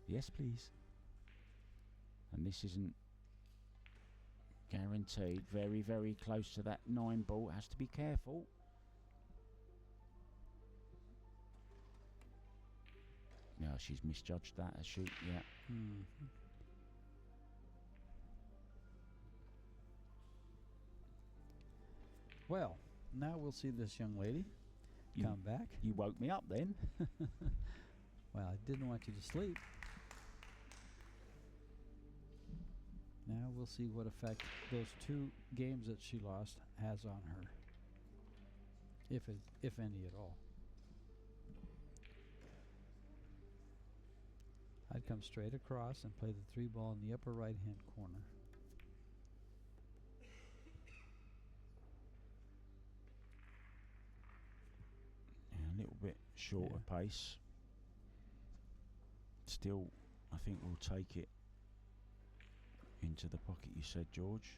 Yes, please. And this isn't guaranteed. Very, very close to that 9 ball. Has to be careful. Yeah, she's misjudged that, has she? Yeah. Well, now we'll see this young lady come back. You woke me up then. Well, I didn't want you to sleep. Now we'll see what effect those 2 games that she lost has on her, if any at all. I'd come straight across and play the 3 ball in the upper right-hand corner. Yeah, a little bit short of pace. Still, I think we'll take it into the pocket, you said, George.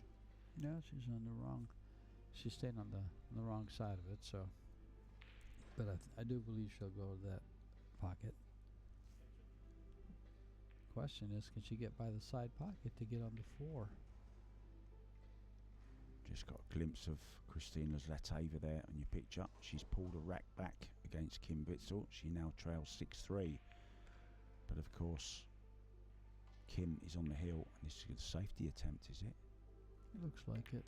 No, she's on the wrong. She's staying on the wrong side of it, so. But I do believe she'll go to that pocket. Question is, can she get by the side pocket to get on the 4? Just got a glimpse of Christina's Latava there on your picture. She's pulled a rack back against Kim Bitzel. She now trails 6-3. But of course, Kim is on the hill, and this is a safety attempt, is it? It looks like it.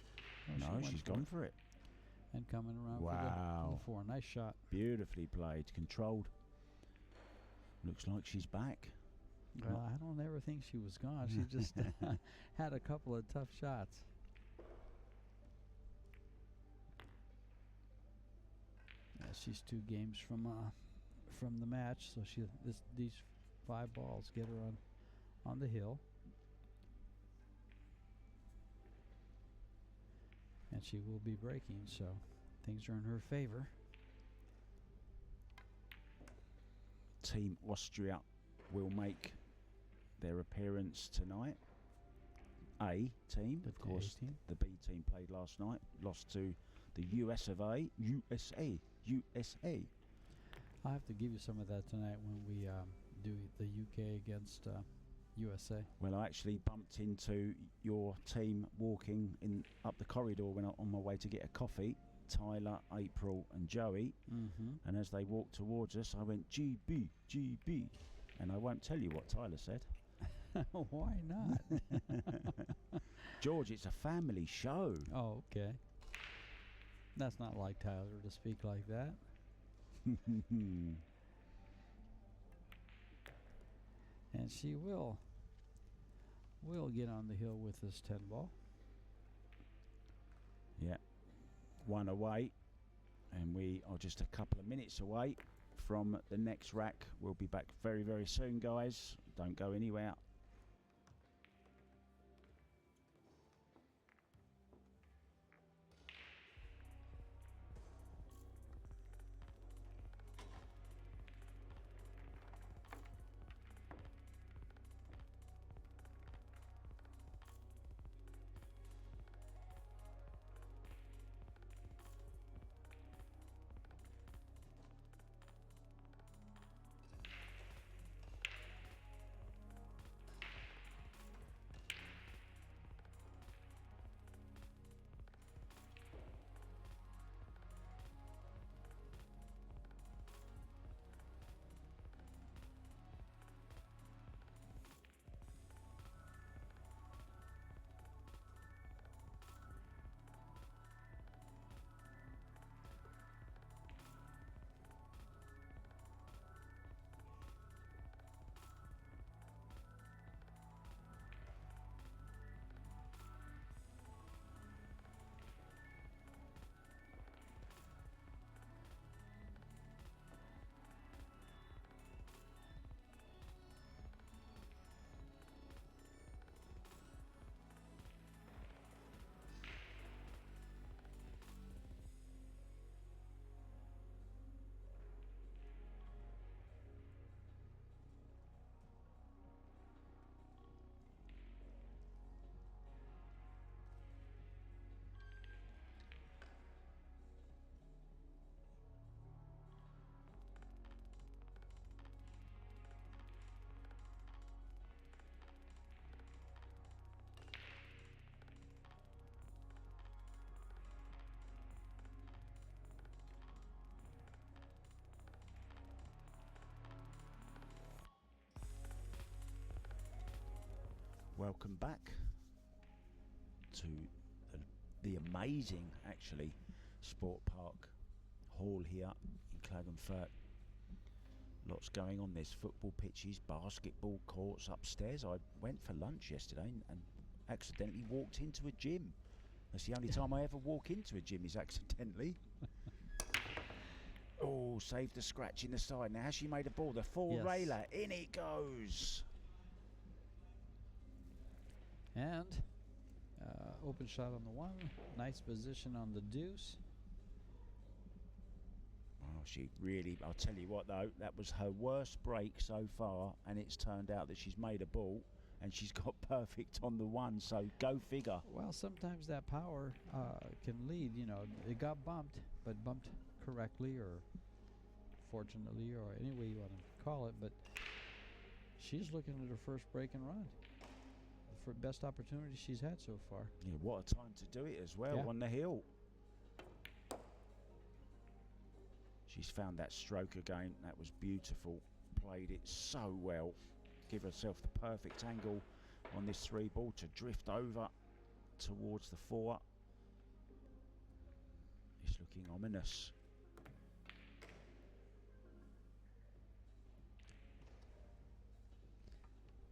Oh, No, she's gone for it. And coming around Wow. for the 4. Nice shot. Beautifully played, controlled. Looks like she's back. Well, I don't ever think she was gone. She just had a couple of tough shots. Yeah, she's 2 games from the match, so these 5 balls get her on the hill. And she will be breaking, so things are in her favor. Team Austria will make their appearance tonight. A team, of course, the B team played last night, lost to the US of A, USA. I'll have to give you some of that tonight when we do the UK against USA. Well, I actually bumped into your team walking up the corridor when on my way to get a coffee. Tyler, April and Joey. And as they walked towards us, I went, GB, GB. And I won't tell you what Tyler said. Why not? George, it's a family show. Oh, okay. That's not like Tyler to speak like that. And she will get on the hill with this 10 ball. Yeah. 1 away. And we are just a couple of minutes away from the next rack. We'll be back very, very soon, guys. Don't go anywhere. Welcome back to the amazing, actually, Sport Park Hall here in Klagenfurt. Lots going on. There's football pitches, basketball courts upstairs. I went for lunch yesterday and accidentally walked into a gym. That's the only time I ever walk into a gym is accidentally. Oh, saved the scratch in the side. Now has she made a ball? The 4 railer, in it goes. And open shot on the 1. Nice position on the deuce. Oh, she really, I'll tell you what though, that was her worst break so far, and it's turned out that she's made a ball and she's got perfect on the 1, so go figure. Well, sometimes that power can lead, you know, it got bumped, but bumped correctly or fortunately or any way you want to call it, but she's looking at her first break and run. For best opportunity she's had so far. Yeah, what a time to do it as well, Yeah. on the hill. She's found that stroke again. That was beautiful. Played it so well. Give herself the perfect angle on this 3 ball to drift over towards the 4. It's looking ominous.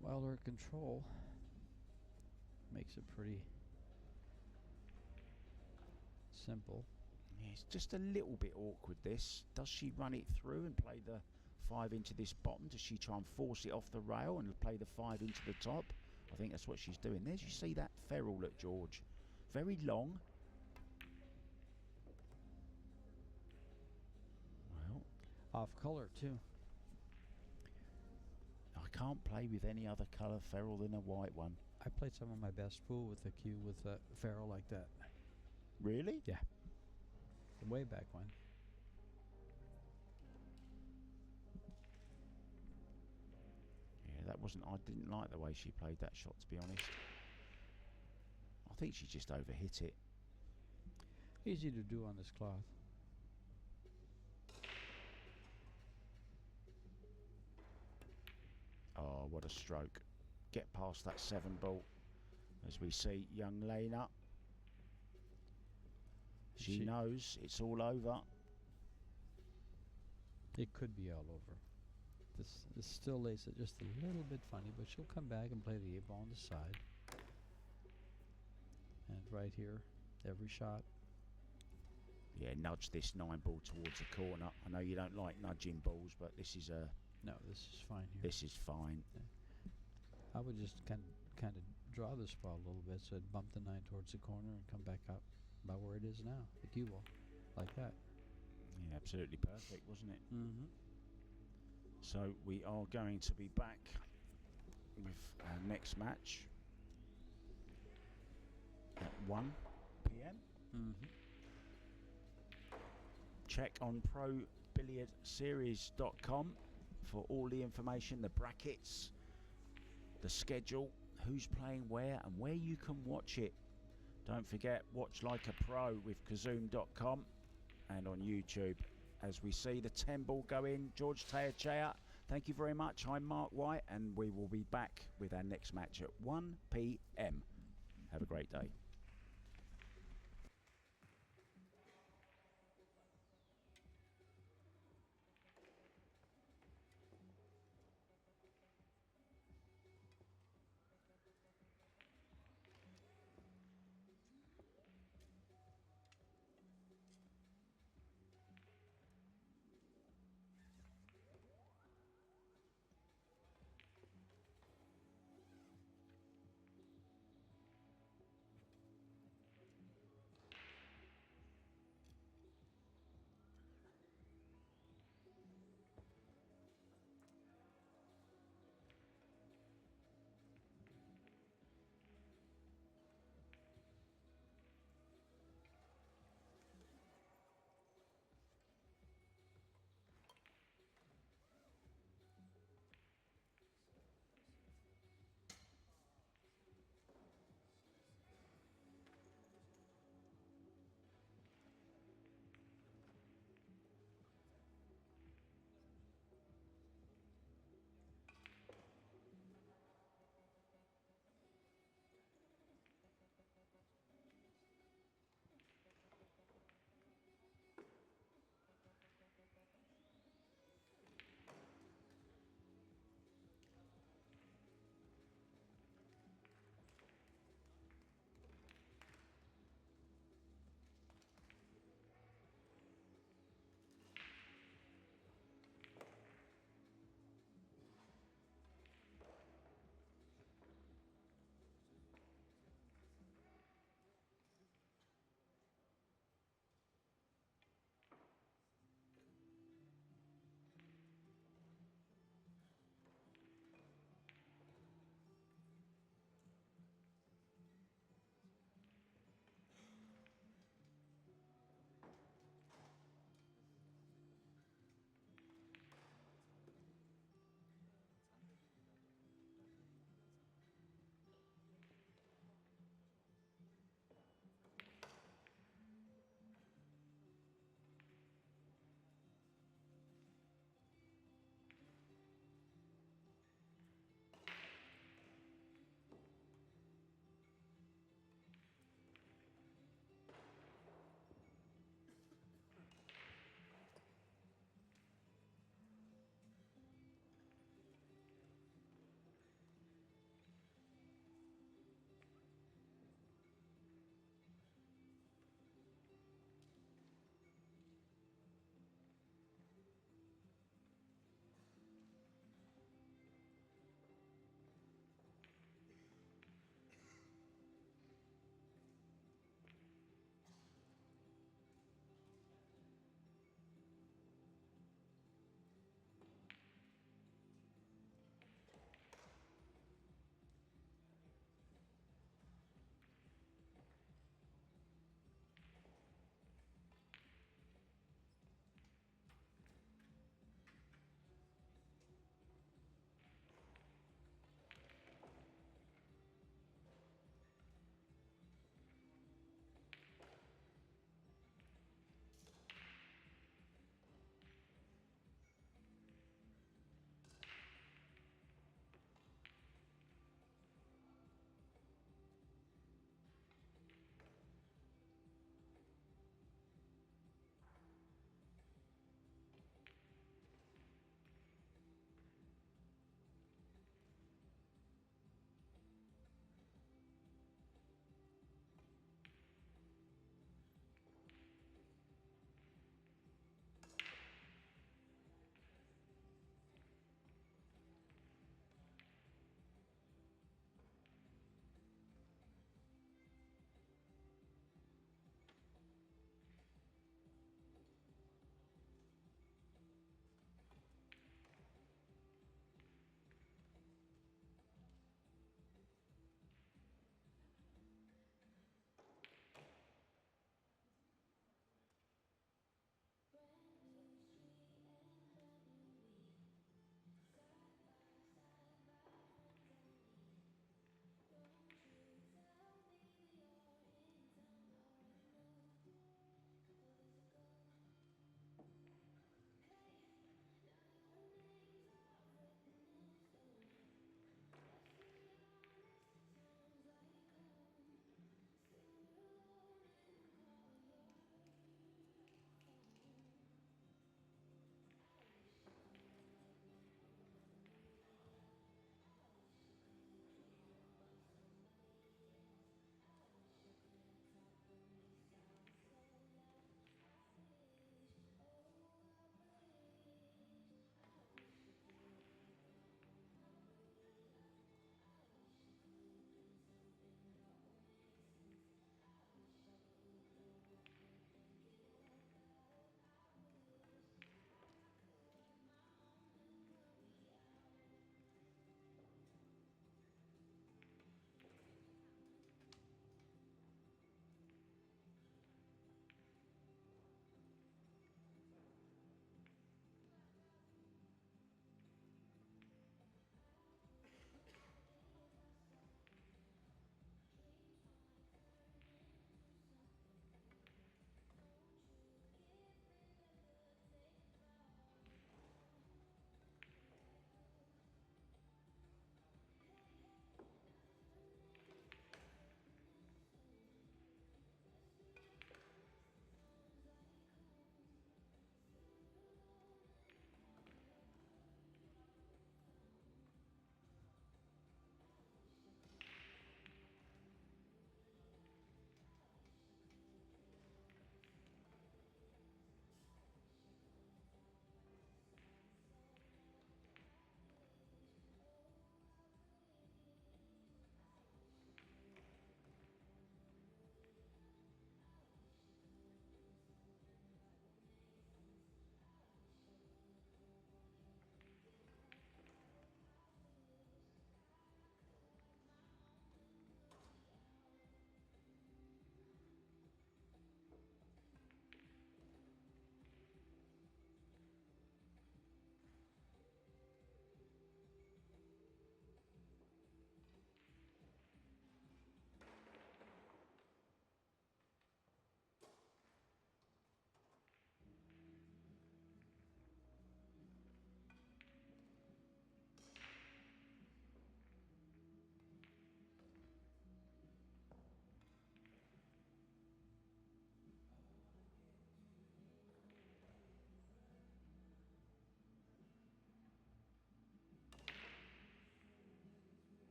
While her control makes it pretty simple. Yeah, it's just a little bit awkward this. Does she run it through and play the 5 into this bottom? Does she try and force it off the rail and play the 5 into the top? I think that's what she's doing. There you see that ferrule at George. Very long. Well, Off color too. I can't play with any other colour ferrule than a white one. I played some of my best pool with a cue with a ferrule like that. Really? Yeah. Way back when. Yeah, that wasn't. I didn't like the way she played that shot, to be honest. I think she just overhit it. Easy to do on this cloth. Oh, what a stroke. Get past that 7 ball. As we see young Lena. She knows it's all over. It could be all over. This still lays it just a little bit funny, but she'll come back and play the 8 ball on the side. And right here, every shot. Yeah, nudge this 9 ball towards the corner. I know you don't like nudging balls, but this is a. No, this is fine here. This is fine. I would just kind of draw this ball a little bit, so I'd bump the 9 towards the corner and come back up about where it is now, the cue ball, like that. Yeah, absolutely perfect, wasn't it? Mm-hmm. So we are going to be back with our next match at 1 p.m. Mm-hmm. Check on ProBilliardSeries.com for all the information, the brackets, the schedule, who's playing where, and where you can watch it. Don't forget, watch like a pro with Kazoom.com and on YouTube. As we see the 10 ball go in, George Chieh-Yu. Thank you very much. I'm Mark White, and we will be back with our next match at 1 p.m. Have a great day.